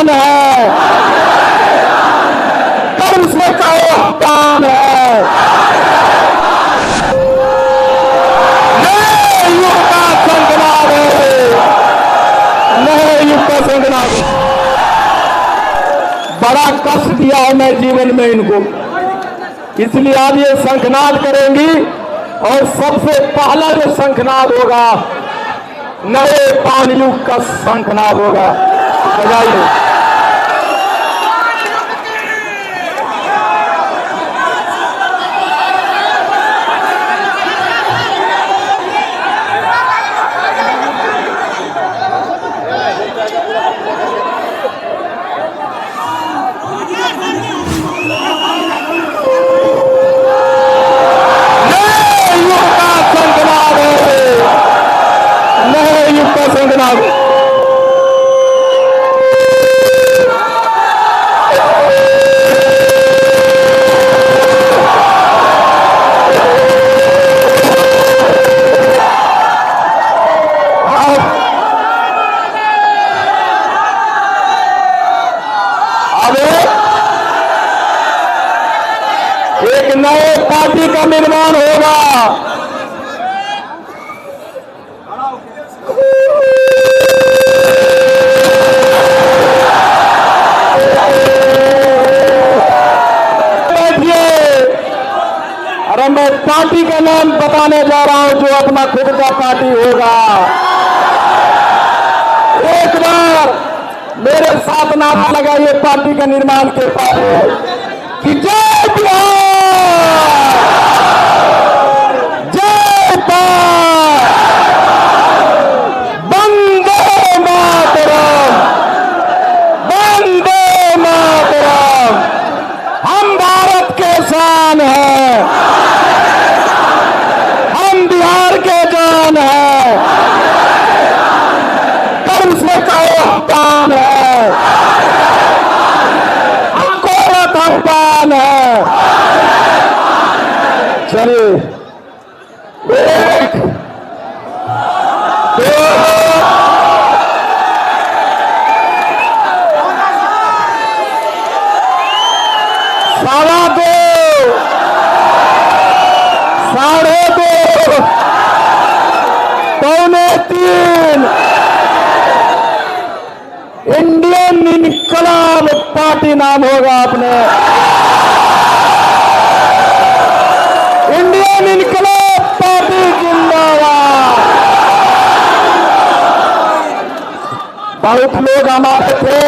जवान है, कर्म से कहो काम है। नए युग का संकनाद है, नए युग का संकनाद। बड़ा कष्ट दिया है मैं जीवन में इनको, इसलिए आज ये शंखनाद करेंगी। और सबसे पहला जो शंखनाद होगा नए पान युग का शंखनाद होगा। बजाइए। एक नए पार्टी का निर्माण होगा। अरे मैं पार्टी का नाम बताने जा रहा हूं जो अपना खुद का पार्टी होगा। एक बार मेरे साथ नारा लगाइए पार्टी का निर्माण के पहले कि जय बिहार, जय भारत, वंदे मातरम, वंदे मातरम। हम भारत के शान हैं, हम बिहार के जान हैं, कर्म से कहो काम है, है। चलिए एक दो सवा दो साढ़े दो पौने तीन इंडियन इनकलाब पार्टी नाम होगा अपने। इंडियन इनकलाब पार्टी जिंदाबाद। बहुत लोग हमारे थे,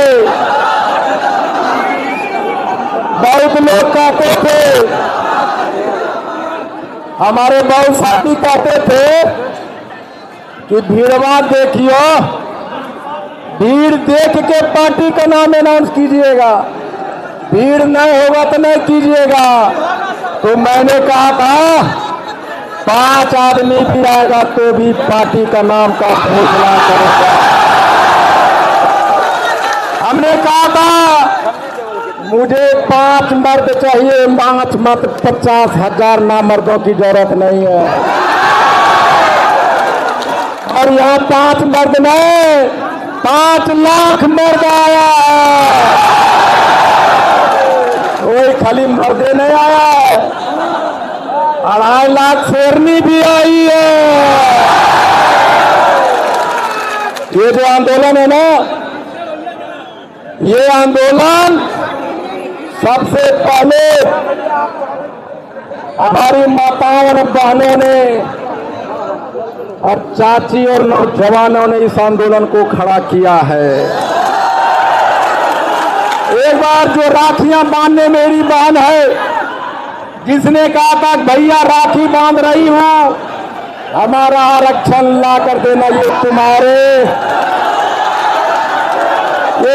बहुत लोग कहते थे, हमारे बहुत साथी कहते थे कि भीड़वा देखियो, भीड़ देख के पार्टी का नाम अनाउंस कीजिएगा, भीड़ नहीं होगा तो नहीं कीजिएगा। तो मैंने कहा था 5 आदमी भी आएगा तो भी पार्टी का नाम का घोषणा करेगा। हमने कहा था मुझे 5 मर्द चाहिए, 5 मत 50,000 नामर्दों की जरूरत नहीं है। और यहाँ 5 मर्द नहीं 5 लाख मर्द आया है। कोई खाली मर्दे नहीं आया है, 2.5 लाख शेरनी भी आई है। ये जो आंदोलन है ना, ये आंदोलन सबसे पहले हमारी माताओं और बहनों ने और चाची और नौजवानों ने इस आंदोलन को खड़ा किया है। एक बार जो राखियां बांधने मेरी बहन है, जिसने कहा था भैया राखी बांध रही हूं, हमारा आरक्षण ला कर देना, ये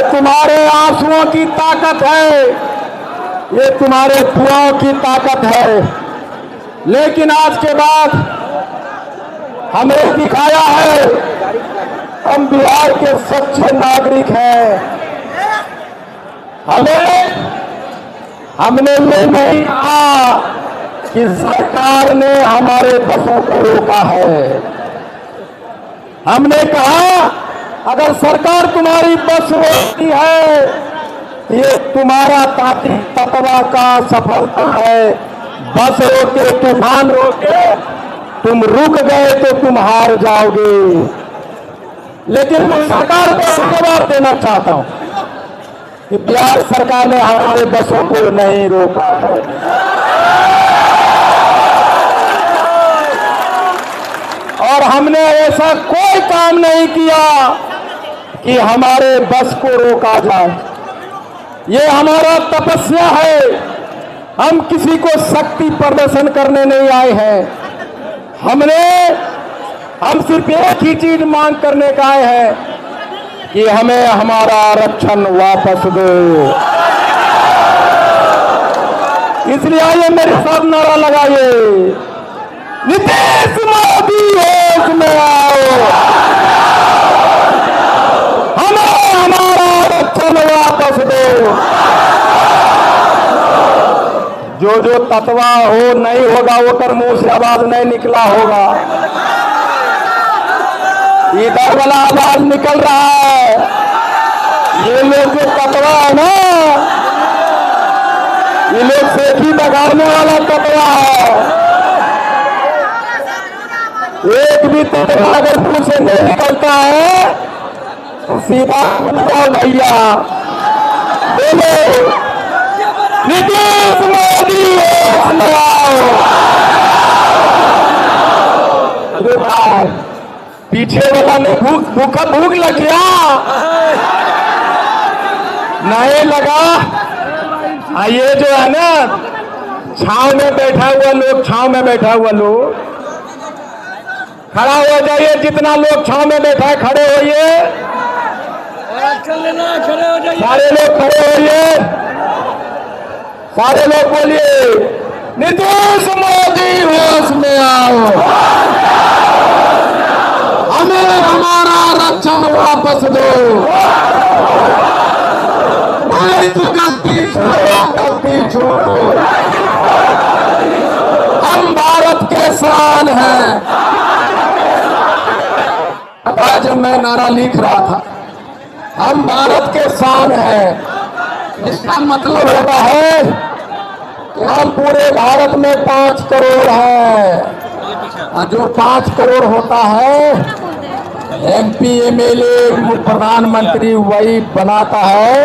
तुम्हारे आंसुओं की ताकत है, ये तुम्हारे दुआओं की ताकत है। लेकिन आज के बाद हमें दिखाया है हम बिहार के सच्चे नागरिक हैं। हमने ये नहीं कहा कि सरकार ने हमारे बसों को रोका है, हमने कहा अगर सरकार तुम्हारी बस रोकती है, ये तुम्हारा ताकि तकवा का सफलता है। बस रोके, तूफान रोके, तुम रुक गए तो तुम हार जाओगे। लेकिन मैं सरकार को जवाब देना चाहता हूं कि बिहार सरकार ने हमारे बसों को नहीं रोका है। और हमने ऐसा कोई काम नहीं किया कि हमारे बस को रोका जाए। ये हमारा तपस्या है। हम किसी को शक्ति प्रदर्शन करने नहीं आए हैं। हम सिर्फ एक ही चीज मांग करने का आए हैं कि हमें हमारा आरक्षण वापस दो। इसलिए आइए मेरे साथ नारा लगाइए, नीतीश मोदी होश में आओ, हमें हमारा आरक्षण वापस दो। जो तत्वा हो नहीं होगा वो कर मुंह से आवाज नहीं निकला होगा। इधर वाला आवाज निकल रहा है। ये लोग जो तत्वा है ना, ये लोग सेठी बगाड़ने वाला तत्वा है। एक भी तत्वा अगर मुंह से नहीं निकलता है तो सीधा भैया बोलो नीतीश मोदी पीछे वाला ने भूख लग गया नहीं लगा। ये जो है ना छांव में बैठा हुआ लोग, छांव में बैठा हुआ लोग खड़ा हो जाइए। जितना लोग छांव में बैठा है खड़े होइए। सारे लोग खड़े होइए। सारे लोग बोलिए नीतीश मोदी होश में आओ, हमें हमारा आरक्षण वापस दो। गलती छोड़ो, हम भारत के शान हैं। आज मैं नारा लिख रहा था, हम भारत के शान हैं। इसका मतलब होता है कि हम पूरे भारत में 5 करोड़ हैं। जो 5 करोड़ होता है MP MLA प्रधानमंत्री वही बनाता है।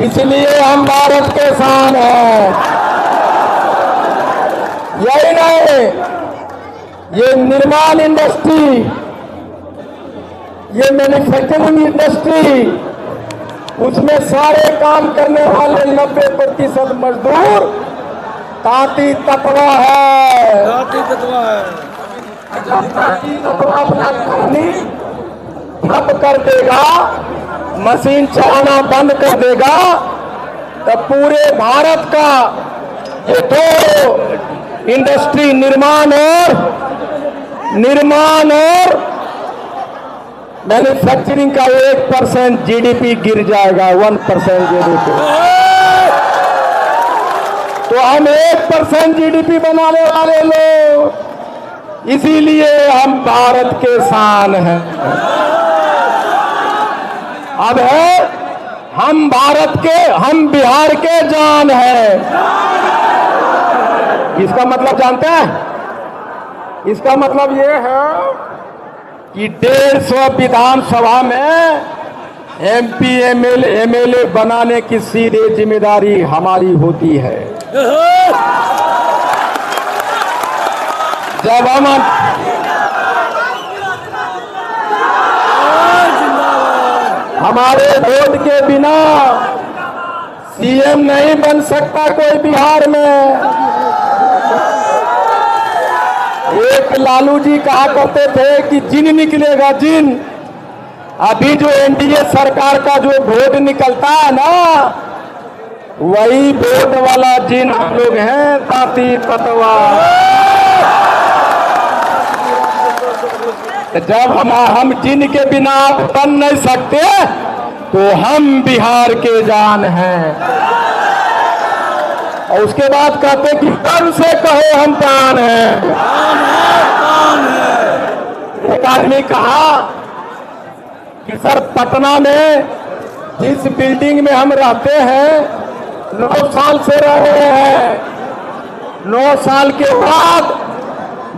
इसलिए हम भारत के शान हैं। यही नहीं, ये निर्माण इंडस्ट्री, ये मैन्युफैक्चरिंग इंडस्ट्री, उसमें सारे काम करने वाले 90% मजदूर तांती तत्वा है। जब तांती तत्वा अपना कहानी ठप कर देगा, मशीन चलाना बंद कर देगा, तो पूरे भारत का ये 2 इंडस्ट्री निर्माण और मैन्युफैक्चरिंग का 1% GDP गिर जाएगा। 1% GDP, तो हम 1% GDP बनाने वाले लोग, इसीलिए हम भारत के शान हैं। अब है हम भारत के, हम बिहार के जान हैं। इसका मतलब जानते हैं? इसका मतलब ये है कि 150 विधानसभा में MP MLA बनाने की सीधे जिम्मेदारी हमारी होती है। जब हम हमारे वोट के बिना CM नहीं बन सकता कोई बिहार में। एक लालू जी कहा करते थे कि जिन निकलेगा जिन। अभी जो NDA सरकार का जो वोट निकलता है ना, वही वोट वाला जिन हम लोग हैं, तांती तत्वा। जब हम जिन के बिना बन नहीं सकते तो हम बिहार के जान हैं। और उसके बाद कहते कि गर्व से कहो हम प्राण हैं। एक आदमी कहा कि सर पटना में जिस बिल्डिंग में हम रहते हैं 9 साल से रहे हैं, 9 साल के बाद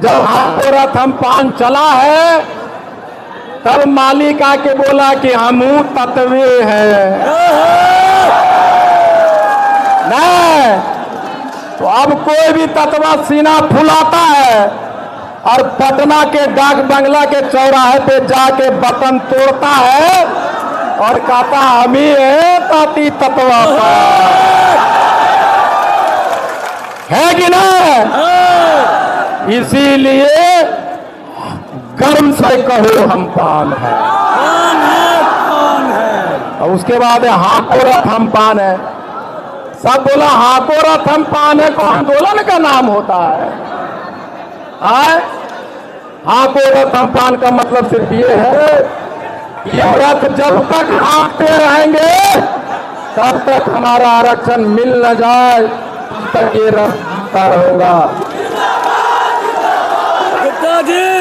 जब हाथोरथ हम पान चला है तब मालिक आके बोला कि हम तत्वे हैं। नहीं तो अब कोई भी तत्वा सीना फुलाता है और पटना के डाक बंगला के चौराहे पे जाके बटन तोड़ता है और कहता हम ही है ताती तत्वा है कि ना। इसीलिए गर्म से कहो हम पान है, और उसके बाद हाथोरथ हम पान है। सब बोला हाथोरथ हम पान है, को आंदोलन का नाम होता है। हाथोरथ हम पान का मतलब सिर्फ ये है कि ये रथ जब तक हाँकते रहेंगे तब तक हमारा आरक्षण मिल न जाए, तब तक ये रथ हाँकता रहेगा।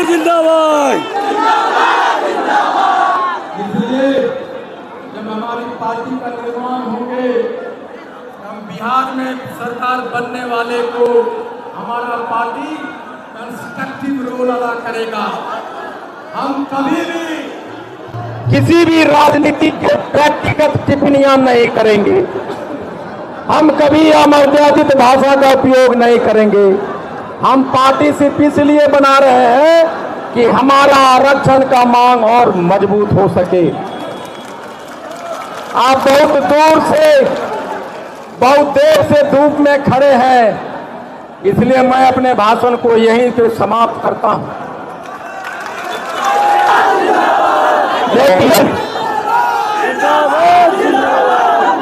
जिंदाबाद। इसलिए जब हमारी पार्टी का निर्माण होंगे, हम बिहार में सरकार बनने वाले को हमारा पार्टी कंस्ट्रक्टिव रोल अदा करेगा। हम कभी भी किसी भी राजनीति के व्यक्तिगत टिप्पणियां नहीं करेंगे, हम कभी अमर्यादित भाषा का उपयोग नहीं करेंगे। हम पार्टी सिर्फ इसलिए बना रहे हैं कि हमारा आरक्षण का मांग और मजबूत हो सके। आप बहुत दूर से बहुत देर से धूप में खड़े हैं, इसलिए मैं अपने भाषण को यहीं पे समाप्त करता हूं।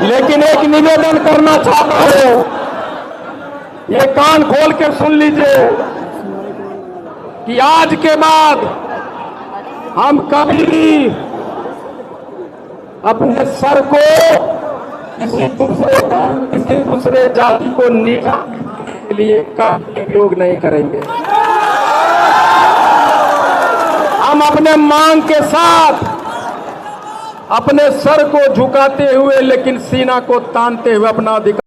लेकिन एक निवेदन करना चाहता हूं, ये कान खोल के सुन लीजिए कि आज के बाद हम कभी भी अपने सर को किसी दूसरे जाति को नीचा के लिए का उपयोग नहीं करेंगे। हम अपने मांग के साथ अपने सर को झुकाते हुए लेकिन सीना को तानते हुए अपना अधिकार